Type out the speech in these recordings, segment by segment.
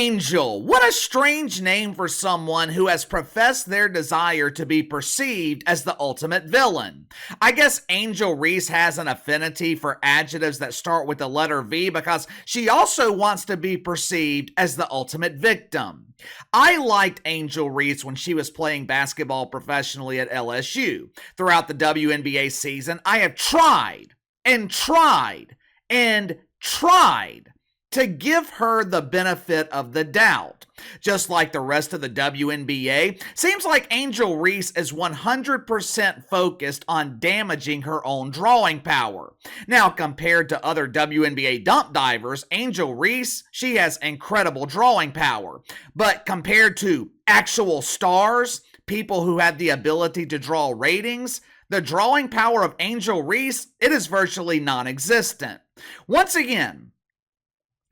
Angel. What a strange name for someone who has professed their desire to be perceived as the ultimate villain. I guess Angel Reese has an affinity for adjectives that start with the letter V because she also wants to be perceived as the ultimate victim. I liked Angel Reese when she was playing basketball professionally at LSU. Throughout the WNBA season, I have tried and tried and tried to give her the benefit of the doubt. Just like the rest of the WNBA, seems like Angel Reese is 100% focused on damaging her own drawing power. Now, compared to other WNBA dump divers, Angel Reese, she has incredible drawing power. But compared to actual stars, people who have the ability to draw ratings, the drawing power of Angel Reese, it is virtually non-existent. Once again,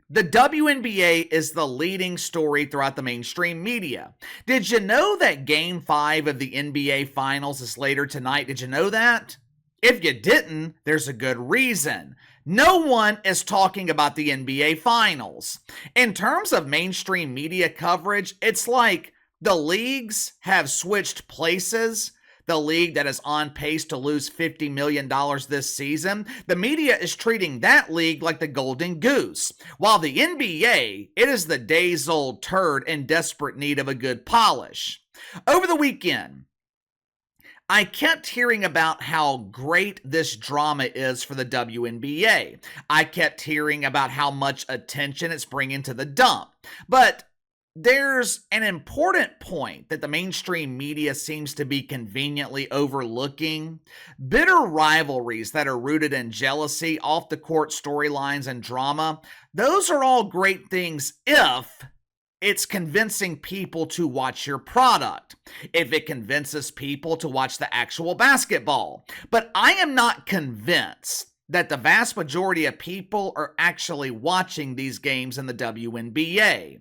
the WNBA is the leading story throughout the mainstream media. Did you know that Game 5 of the NBA Finals is later tonight? Did you know that? If you didn't, there's a good reason. No one is talking about the NBA Finals. In terms of mainstream media coverage, it's like the leagues have switched places. The league that is on pace to lose $50 million this season, the media is treating that league like the golden goose. While the NBA, it is the days-old turd in desperate need of a good polish. Over the weekend, I kept hearing about how great this drama is for the WNBA. I kept hearing about how much attention it's bringing to the dump. But there's an important point that the mainstream media seems to be conveniently overlooking. Bitter rivalries that are rooted in jealousy, off-the-court storylines, and drama, those are all great things if it's convincing people to watch your product, if it convinces people to watch the actual basketball. But I am not convinced that the vast majority of people are actually watching these games in the WNBA.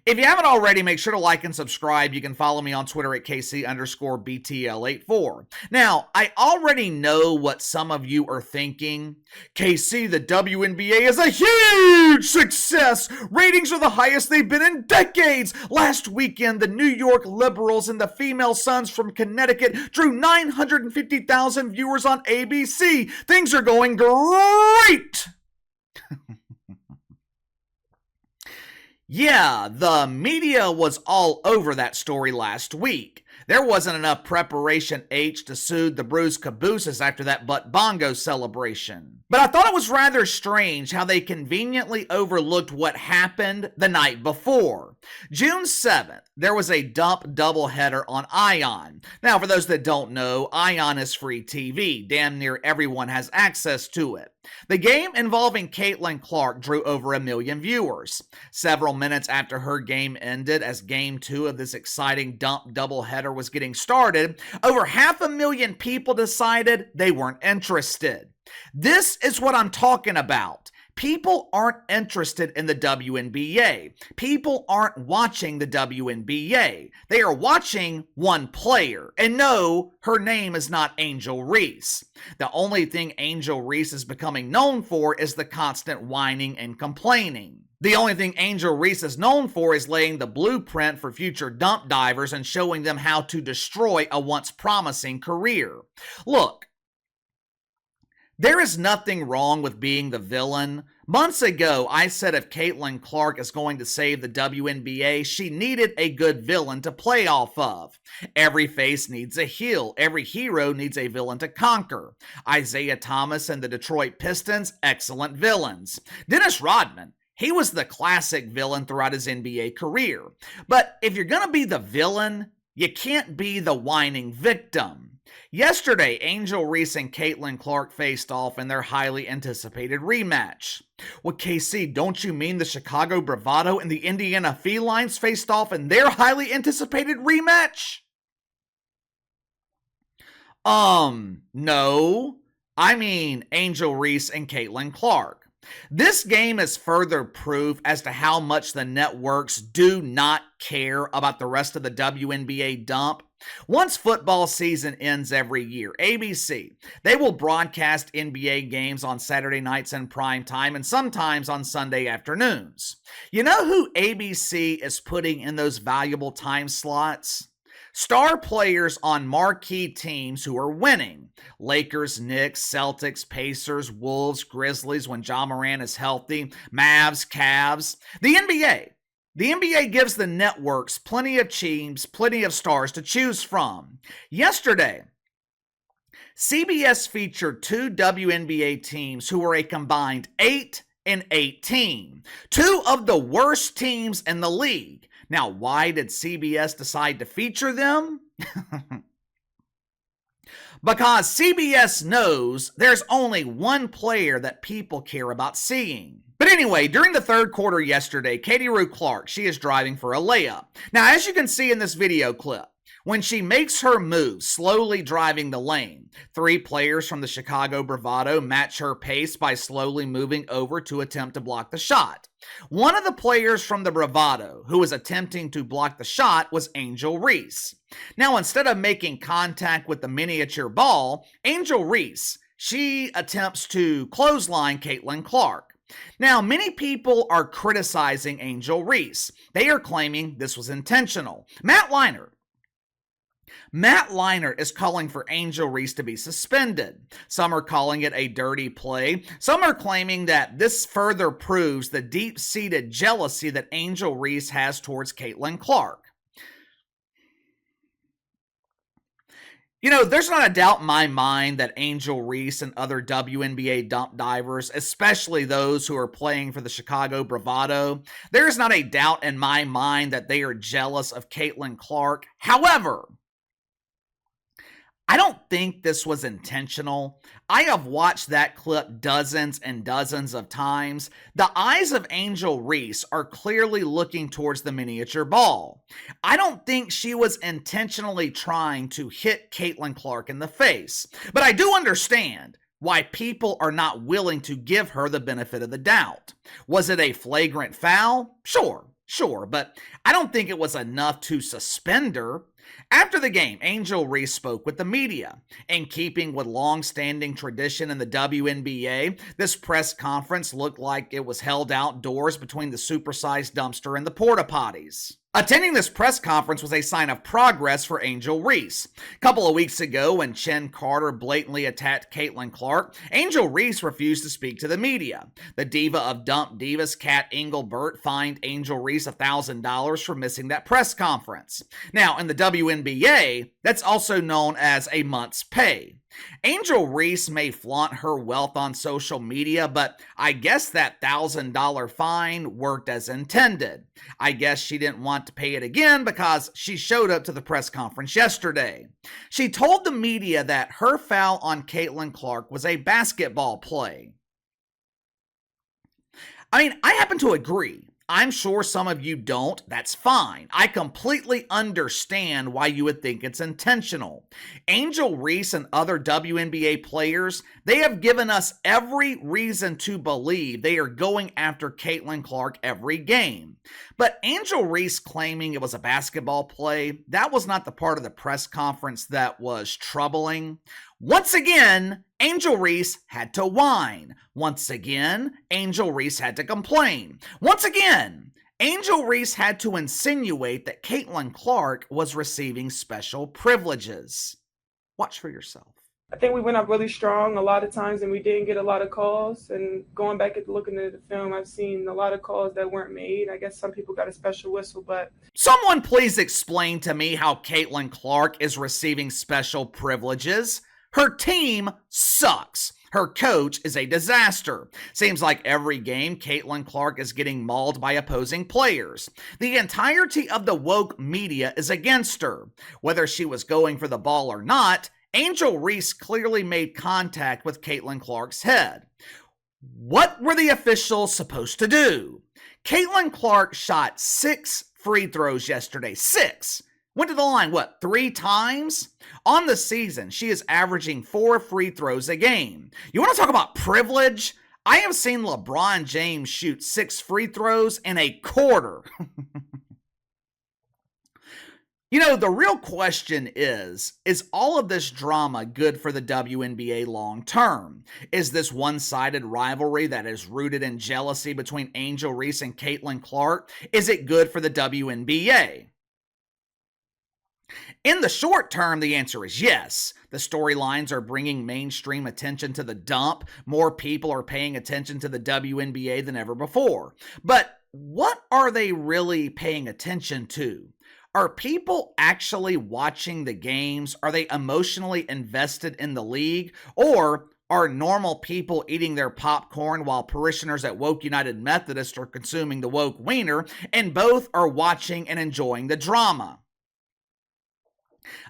If you haven't already, make sure to like and subscribe. You can follow me on Twitter at KC_BTL84. Now, I already know what some of you are thinking. KC, the WNBA is a huge success. Ratings are the highest they've been in decades. Last weekend, the New York Liberals and the Female Sons from Connecticut drew 950,000 viewers on ABC. Things are going great. Yeah, the media was all over that story last week. There wasn't enough preparation H to soothe the bruised cabooses after that butt bongo celebration. But I thought it was rather strange how they conveniently overlooked what happened the night before. June 7th, there was a dump doubleheader on ION. Now, for those that don't know, ION is free TV. Damn near everyone has access to it. The game involving Caitlin Clark drew over 1 million viewers. Several minutes after her game ended, as Game 2 of this exciting dump doubleheader was getting started, over 500,000 people decided they weren't interested. This is what I'm talking about. People aren't interested in the WNBA. People aren't watching the WNBA. They are watching one player. And no, her name is not Angel Reese. The only thing Angel Reese is becoming known for is the constant whining and complaining. The only thing Angel Reese is known for is laying the blueprint for future dump divers and showing them how to destroy a once promising career. Look, there is nothing wrong with being the villain. Months ago, I said if Caitlin Clark is going to save the WNBA, she needed a good villain to play off of. Every face needs a heel. Every hero needs a villain to conquer. Isaiah Thomas and the Detroit Pistons, excellent villains. Dennis Rodman, he was the classic villain throughout his NBA career. But if you're going to be the villain, you can't be the whining victim. Yesterday, Angel Reese and Caitlin Clark faced off in their highly anticipated rematch. Well, KC, don't you mean the Chicago Bravado and the Indiana Felines faced off in their highly anticipated rematch? No. I mean Angel Reese and Caitlin Clark. This game is further proof as to how much the networks do not care about the rest of the WNBA dump Once football season ends every year, ABC, they will broadcast NBA games on Saturday nights in prime time and sometimes on Sunday afternoons. You know who ABC is putting in those valuable time slots? Star players on marquee teams who are winning. Lakers, Knicks, Celtics, Pacers, Wolves, Grizzlies when Ja Morant is healthy, Mavs, Cavs. The NBA. The NBA gives the networks plenty of teams, plenty of stars to choose from. Yesterday, CBS featured two WNBA teams who were a combined 8-18. Two of the worst teams in the league. Now, why did CBS decide to feature them? Because CBS knows there's only one player that people care about seeing. But anyway, during the third quarter yesterday, Caitlin Clark, she is driving for a layup. Now, as you can see in this video clip, when she makes her move, slowly driving the lane, three players from the Chicago Bravado match her pace by slowly moving over to attempt to block the shot. One of the players from the Bravado who was attempting to block the shot was Angel Reese. Now, instead of making contact with the miniature ball, Angel Reese, she attempts to clothesline Caitlin Clark. Now, many people are criticizing Angel Reese. They are claiming this was intentional. Matt Leinart is calling for Angel Reese to be suspended. Some are calling it a dirty play. Some are claiming that this further proves the deep-seated jealousy that Angel Reese has towards Caitlin Clark. You know, there's not a doubt in my mind that Angel Reese and other WNBA dump divers, especially those who are playing for the Chicago Bravado, there's not a doubt in my mind that they are jealous of Caitlin Clark. However, I don't think this was intentional. I have watched that clip dozens and dozens of times. The eyes of Angel Reese are clearly looking towards the miniature ball. I don't think she was intentionally trying to hit Caitlin Clark in the face. But I do understand why people are not willing to give her the benefit of the doubt. Was it a flagrant foul? Sure, but I don't think it was enough to suspend her. After the game, Angel Reese spoke with the media. In keeping with long-standing tradition in the WNBA, this press conference looked like it was held outdoors between the supersized dumpster and the porta potties. Attending this press conference was a sign of progress for Angel Reese. A couple of weeks ago, when Chen Carter blatantly attacked Caitlin Clark, Angel Reese refused to speak to the media. The diva of dump divas, Kat Engelbert, fined Angel Reese $1,000 for missing that press conference. Now, in the WNBA, that's also known as a month's pay. Angel Reese may flaunt her wealth on social media, but I guess that $1,000 fine worked as intended. I guess she didn't want to pay it again because she showed up to the press conference yesterday. She told the media that her foul on Caitlin Clark was a basketball play. I mean, I happen to agree. I'm sure some of you don't. That's fine. I completely understand why you would think it's intentional. Angel Reese and other WNBA players, they have given us every reason to believe they are going after Caitlin Clark every game. But Angel Reese claiming it was a basketball play, that was not the part of the press conference that was troubling. Once again, Angel Reese had to whine. Once again, Angel Reese had to complain. Once again, Angel Reese had to insinuate that Caitlin Clark was receiving special privileges. Watch for yourself. I think we went up really strong a lot of times and we didn't get a lot of calls. And going back and looking at the film, I've seen a lot of calls that weren't made. I guess some people got a special whistle, but... Someone please explain to me how Caitlin Clark is receiving special privileges. Her team sucks. Her coach is a disaster. Seems like every game, Caitlin Clark is getting mauled by opposing players. The entirety of the woke media is against her. Whether she was going for the ball or not, Angel Reese clearly made contact with Caitlin Clark's head. What were the officials supposed to do? Caitlin Clark shot 6 free throws yesterday. 6. Went to the line, 3 times? On the season, she is averaging 4 free throws a game. You want to talk about privilege? I have seen LeBron James shoot 6 free throws in a quarter. The real question is all of this drama good for the WNBA long term? Is this one-sided rivalry that is rooted in jealousy between Angel Reese and Caitlin Clark, is it good for the WNBA? In the short term, the answer is yes. The storylines are bringing mainstream attention to the dump. More people are paying attention to the WNBA than ever before. But what are they really paying attention to? Are people actually watching the games? Are they emotionally invested in the league? Or are normal people eating their popcorn while parishioners at Woke United Methodist are consuming the woke wiener, and both are watching and enjoying the drama?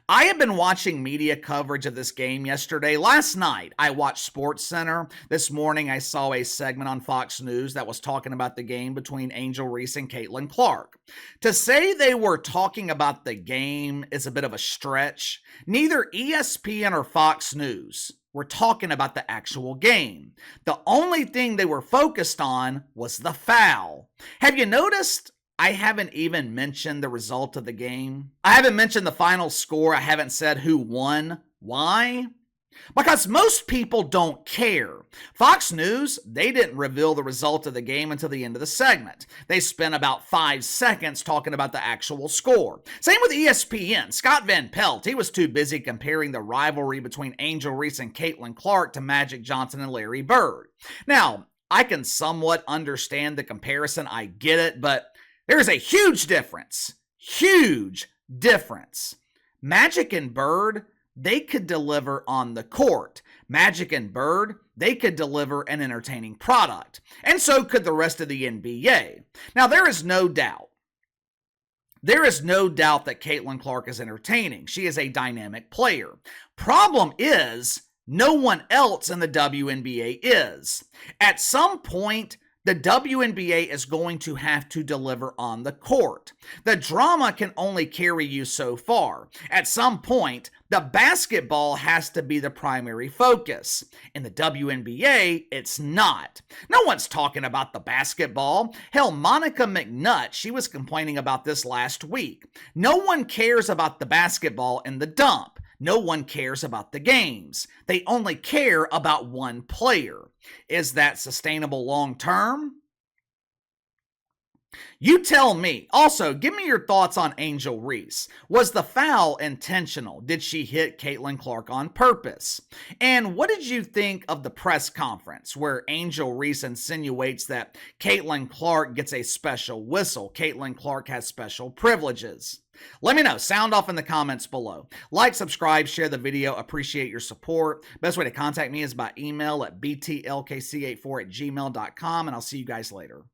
I have been watching media coverage of this game yesterday. Last night, I watched SportsCenter. This morning, I saw a segment on Fox News that was talking about the game between Angel Reese and Caitlin Clark. To say they were talking about the game is a bit of a stretch. Neither ESPN or Fox News were talking about the actual game. The only thing they were focused on was the foul. Have you noticed I haven't even mentioned the result of the game? I haven't mentioned the final score. I haven't said who won. Why? Because most people don't care. Fox News, they didn't reveal the result of the game until the end of the segment. They spent about 5 seconds talking about the actual score. Same with ESPN. Scott Van Pelt, he was too busy comparing the rivalry between Angel Reese and Caitlin Clark to Magic Johnson and Larry Bird. Now, I can somewhat understand the comparison. I get it, but there's a huge difference. Huge difference. Magic and Bird, they could deliver on the court. Magic and Bird, they could deliver an entertaining product. And so could the rest of the NBA. Now, there is no doubt that Caitlin Clark is entertaining. She is a dynamic player. Problem is, no one else in the WNBA is. At some point, the WNBA is going to have to deliver on the court. The drama can only carry you so far. At some point, the basketball has to be the primary focus. In the WNBA, it's not. No one's talking about the basketball. Hell, Monica McNutt, she was complaining about this last week. No one cares about the basketball in the dump. No one cares about the games. They only care about one player. Is that sustainable long term? You tell me. Also, give me your thoughts on Angel Reese. Was the foul intentional? Did she hit Caitlin Clark on purpose? And what did you think of the press conference where Angel Reese insinuates that Caitlin Clark gets a special whistle? Caitlin Clark has special privileges. Let me know. Sound off in the comments below. Like, subscribe, share the video. Appreciate your support. Best way to contact me is by email at btlkc84@gmail.com, and I'll see you guys later.